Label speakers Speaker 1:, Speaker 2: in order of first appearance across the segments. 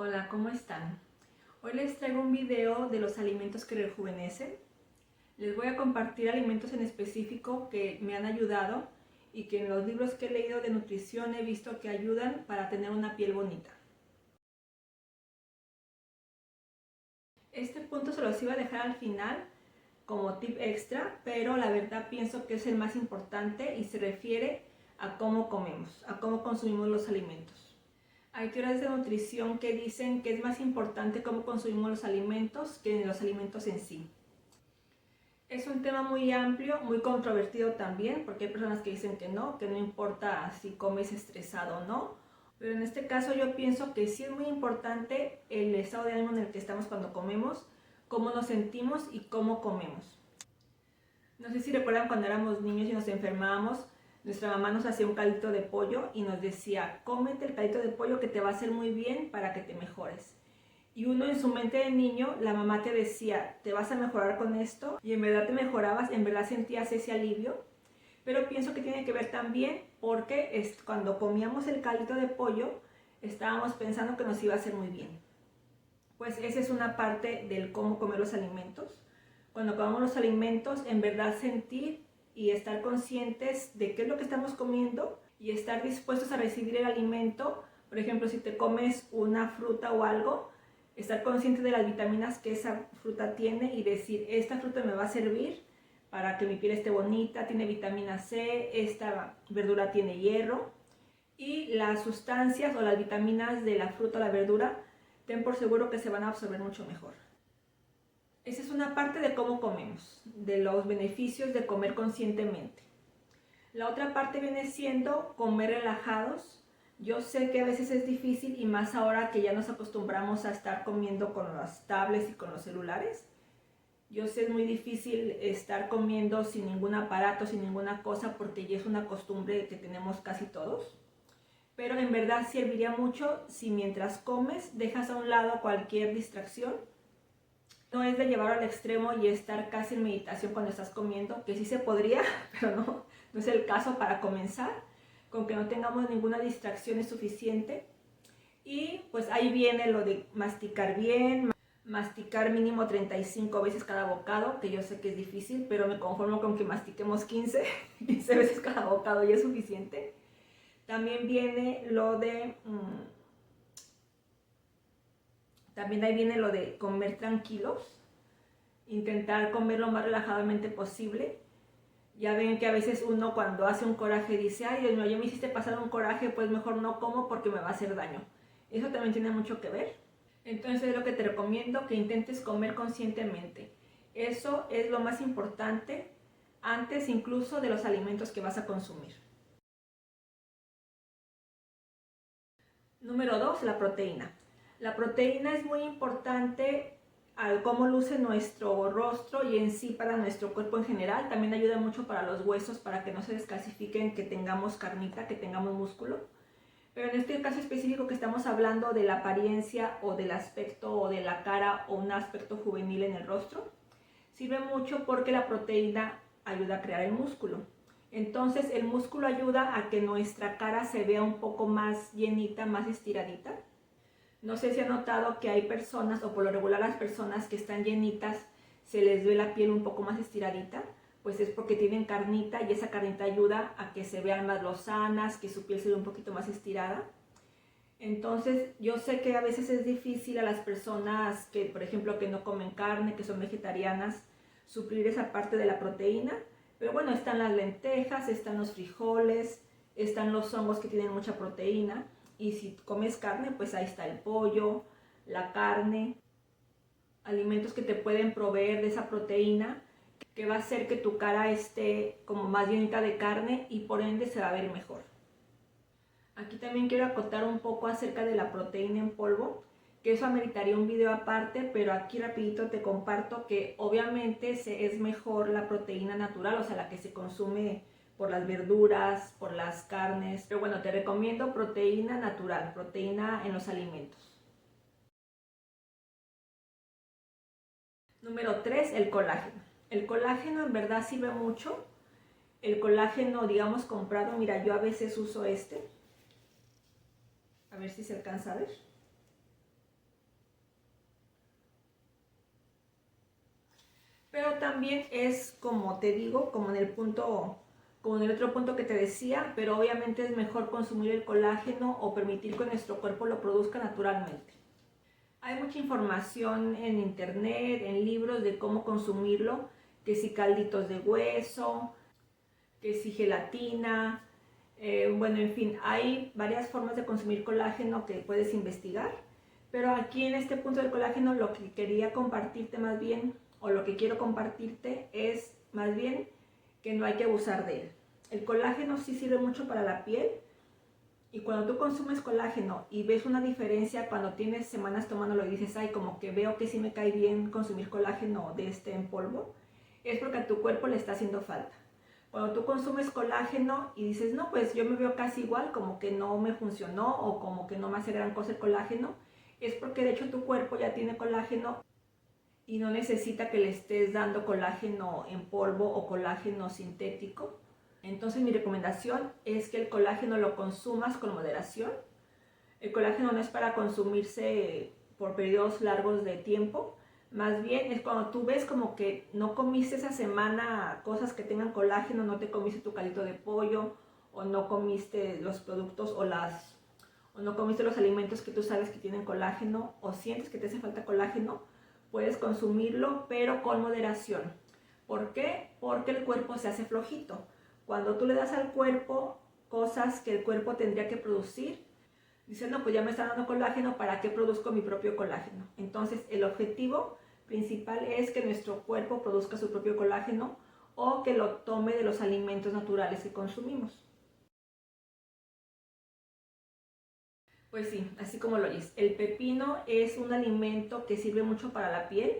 Speaker 1: Hola, ¿cómo están? Hoy les traigo un video de los alimentos que rejuvenecen. Les voy a compartir alimentos en específico que me han ayudado y que en los libros que he leído de nutrición he visto que ayudan para tener una piel bonita. Este punto se los iba a dejar al final como tip extra, pero la verdad pienso que es el más importante y se refiere a cómo comemos, a cómo consumimos los alimentos. Hay teorías de nutrición que dicen que es más importante cómo consumimos los alimentos que los alimentos en sí. Es un tema muy amplio, muy controvertido también, porque hay personas que dicen que no importa si comes estresado o no. Pero en este caso yo pienso que sí es muy importante el estado de ánimo en el que estamos cuando comemos, cómo nos sentimos y cómo comemos. No sé si recuerdan cuando éramos niños y nos enfermábamos, nuestra mamá nos hacía un caldito de pollo y nos decía, cómete el caldito de pollo que te va a hacer muy bien para que te mejores. Y uno en su mente de niño, la mamá te decía, te vas a mejorar con esto, y en verdad te mejorabas, en verdad sentías ese alivio. Pero pienso que tiene que ver también porque cuando comíamos el caldito de pollo, estábamos pensando que nos iba a hacer muy bien. Pues esa es una parte del cómo comer los alimentos. Cuando comemos los alimentos, en verdad sentir y estar conscientes de qué es lo que estamos comiendo y estar dispuestos a recibir el alimento. Por ejemplo, si te comes una fruta o algo, estar consciente de las vitaminas que esa fruta tiene y decir, esta fruta me va a servir para que mi piel esté bonita, tiene vitamina C, esta verdura tiene hierro. Y las sustancias o las vitaminas de la fruta o la verdura, ten por seguro que se van a absorber mucho mejor. Esa es una parte de cómo comemos, de los beneficios de comer conscientemente. La otra parte viene siendo comer relajados. Yo sé que a veces es difícil y más ahora que ya nos acostumbramos a estar comiendo con las tablets y con los celulares. Yo sé es muy difícil estar comiendo sin ningún aparato, sin ninguna cosa, porque ya es una costumbre que tenemos casi todos. Pero en verdad serviría mucho si mientras comes dejas a un lado cualquier distracción. No es de llevarlo al extremo y estar casi en meditación cuando estás comiendo, que sí se podría, pero no es el caso para comenzar. Con que no tengamos ninguna distracción es suficiente. Y pues ahí viene lo de masticar bien, masticar mínimo 35 veces cada bocado, que yo sé que es difícil, pero me conformo con que mastiquemos 15 veces cada bocado y es suficiente. También viene lo de también ahí viene lo de comer tranquilos, intentar comer lo más relajadamente posible. Ya ven que a veces uno cuando hace un coraje dice, ay Dios mío, ya me hiciste pasar un coraje, pues mejor no como porque me va a hacer daño. Eso también tiene mucho que ver. Entonces es lo que te recomiendo, que intentes comer conscientemente. Eso es lo más importante, antes incluso de los alimentos que vas a consumir. Número 2, la proteína. La proteína es muy importante al cómo luce nuestro rostro y en sí para nuestro cuerpo en general. También ayuda mucho para los huesos, para que no se descalcifiquen, que tengamos carnita, que tengamos músculo. Pero en este caso específico que estamos hablando de la apariencia o del aspecto o de la cara o un aspecto juvenil en el rostro, sirve mucho porque la proteína ayuda a crear el músculo. Entonces el músculo ayuda a que nuestra cara se vea un poco más llenita, más estiradita. No sé si han notado que hay personas, o por lo regular las personas que están llenitas, se les ve la piel un poco más estiradita, pues es porque tienen carnita y esa carnita ayuda a que se vean más lozanas, que su piel se vea un poquito más estirada. Entonces yo sé que a veces es difícil a las personas que, por ejemplo, que no comen carne, que son vegetarianas, suplir esa parte de la proteína, pero bueno, están las lentejas, están los frijoles, están los hongos que tienen mucha proteína, y si comes carne, pues ahí está el pollo, la carne, alimentos que te pueden proveer de esa proteína, que va a hacer que tu cara esté como más llenita de carne y por ende se va a ver mejor. Aquí también quiero acotar un poco acerca de la proteína en polvo, que eso ameritaría un video aparte, pero aquí rapidito te comparto que obviamente es mejor la proteína natural, o sea, la que se consume por las verduras, por las carnes. Pero bueno, te recomiendo proteína natural, proteína en los alimentos. Número 3, el colágeno. El colágeno en verdad sirve mucho. El colágeno, digamos, comprado, mira, yo a veces uso este. A ver si se alcanza a ver. Pero también es, como te digo, como en el otro punto que te decía, pero obviamente es mejor consumir el colágeno o permitir que nuestro cuerpo lo produzca naturalmente. Hay mucha información en internet, en libros de cómo consumirlo, que si calditos de hueso, que si gelatina, bueno, en fin, hay varias formas de consumir colágeno que puedes investigar, pero aquí en este punto del colágeno lo que quería compartirte más bien, o lo que quiero compartirte es más bien que no hay que abusar de él. El colágeno sí sirve mucho para la piel, y cuando tú consumes colágeno y ves una diferencia cuando tienes semanas tomándolo y dices, ay, como que veo que sí me cae bien consumir colágeno de este en polvo, es porque a tu cuerpo le está haciendo falta. Cuando tú consumes colágeno y dices, no, pues yo me veo casi igual, como que no me funcionó o como que no me hace gran cosa el colágeno, es porque de hecho tu cuerpo ya tiene colágeno y no necesita que le estés dando colágeno en polvo o colágeno sintético. Entonces mi recomendación es que el colágeno lo consumas con moderación. El colágeno no es para consumirse por periodos largos de tiempo, más bien es cuando tú ves como que no comiste esa semana cosas que tengan colágeno, no te comiste tu caldito de pollo, o no comiste los productos o no comiste los alimentos que tú sabes que tienen colágeno, o sientes que te hace falta colágeno, puedes consumirlo, pero con moderación. ¿Por qué? Porque el cuerpo se hace flojito. Cuando tú le das al cuerpo cosas que el cuerpo tendría que producir, dicen, no, pues ya me está dando colágeno, ¿para qué produzco mi propio colágeno? Entonces, el objetivo principal es que nuestro cuerpo produzca su propio colágeno o que lo tome de los alimentos naturales que consumimos. Pues sí, así como lo oyes, el pepino es un alimento que sirve mucho para la piel.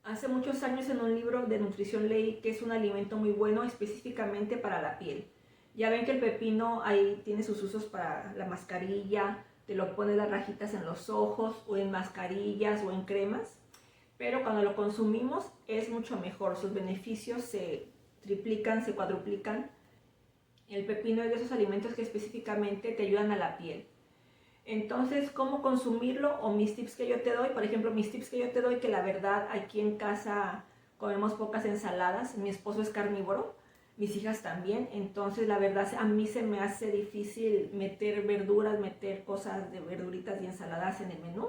Speaker 1: Hace muchos años en un libro de nutrición leí que es un alimento muy bueno específicamente para la piel. Ya ven que el pepino ahí tiene sus usos para la mascarilla, te lo pones las rajitas en los ojos o en mascarillas o en cremas, pero cuando lo consumimos es mucho mejor, sus beneficios se triplican, se cuadruplican. El pepino es de esos alimentos que específicamente te ayudan a la piel. Entonces, ¿cómo consumirlo? O mis tips que yo te doy, por ejemplo, mis tips que yo te doy, que la verdad aquí en casa comemos pocas ensaladas, mi esposo es carnívoro, mis hijas también, entonces la verdad a mí se me hace difícil meter verduras, meter cosas de verduritas y ensaladas en el menú.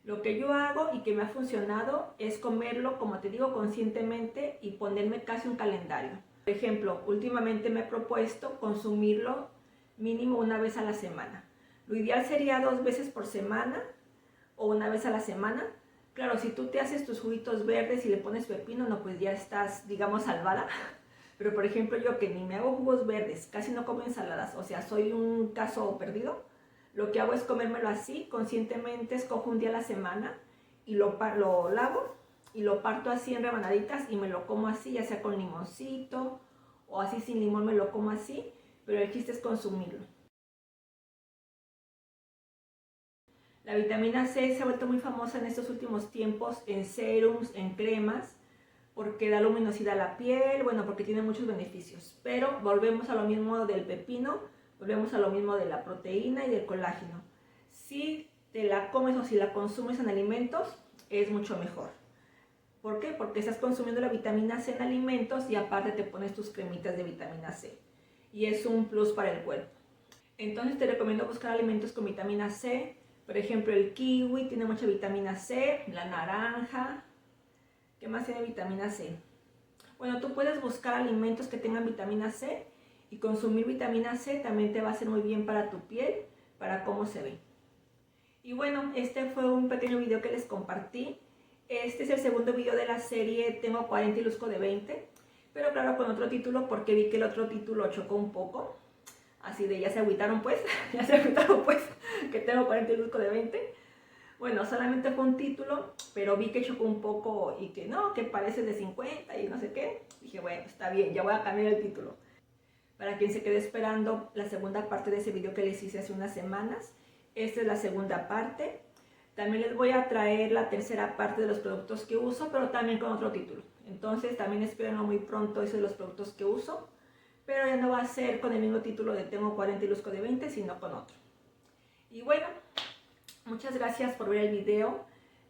Speaker 1: Lo que yo hago y que me ha funcionado es comerlo, como te digo, conscientemente y ponerme casi un calendario. Por ejemplo, últimamente me he propuesto consumirlo mínimo una vez a la semana. Lo ideal sería 2 veces por semana o una vez a la semana. Claro, si tú te haces tus juguitos verdes y le pones pepino, no, pues ya estás, digamos, salvada. Pero por ejemplo, yo que ni me hago jugos verdes, casi no como ensaladas, o sea, soy un caso perdido, lo que hago es comérmelo así, conscientemente escojo un día a la semana y lo lavo y lo parto así en rebanaditas y me lo como así, ya sea con limoncito o así sin limón me lo como así, pero el chiste es consumirlo. La vitamina C se ha vuelto muy famosa en estos últimos tiempos en serums, en cremas, porque da luminosidad a la piel, bueno, porque tiene muchos beneficios. Pero volvemos a lo mismo del pepino, volvemos a lo mismo de la proteína y del colágeno. Si te la comes o si la consumes en alimentos, es mucho mejor. ¿Por qué? Porque estás consumiendo la vitamina C en alimentos y aparte te pones tus cremitas de vitamina C. Y es un plus para el cuerpo. Entonces te recomiendo buscar alimentos con vitamina C. Por ejemplo, el kiwi tiene mucha vitamina C, la naranja. ¿Qué más tiene vitamina C? Bueno, tú puedes buscar alimentos que tengan vitamina C y consumir vitamina C también te va a hacer muy bien para tu piel, para cómo se ve. Y bueno, este fue un pequeño video que les compartí. Este es el segundo video de la serie Tengo 40 y luzco de 20, pero claro, con otro título porque vi que el otro título chocó un poco. Así de ya se agüitaron pues, ya se agüitaron pues, que tengo 40 y luzco de 20. Bueno, solamente fue un título, pero vi que chocó un poco y que no, que parece de 50 y no sé qué. Dije, bueno, está bien, ya voy a cambiar el título. Para quien se quede esperando la segunda parte de ese video que les hice hace unas semanas, esta es la segunda parte. También les voy a traer la tercera parte de los productos que uso, pero también con otro título. Entonces también espérenlo muy pronto, eso de los productos que uso. Pero ya no va a ser con el mismo título de Tengo 40 y luzco de 20, sino con otro. Y bueno, muchas gracias por ver el video.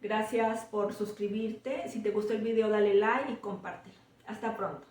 Speaker 1: Gracias por suscribirte. Si te gustó el video, dale like y compártelo. Hasta pronto.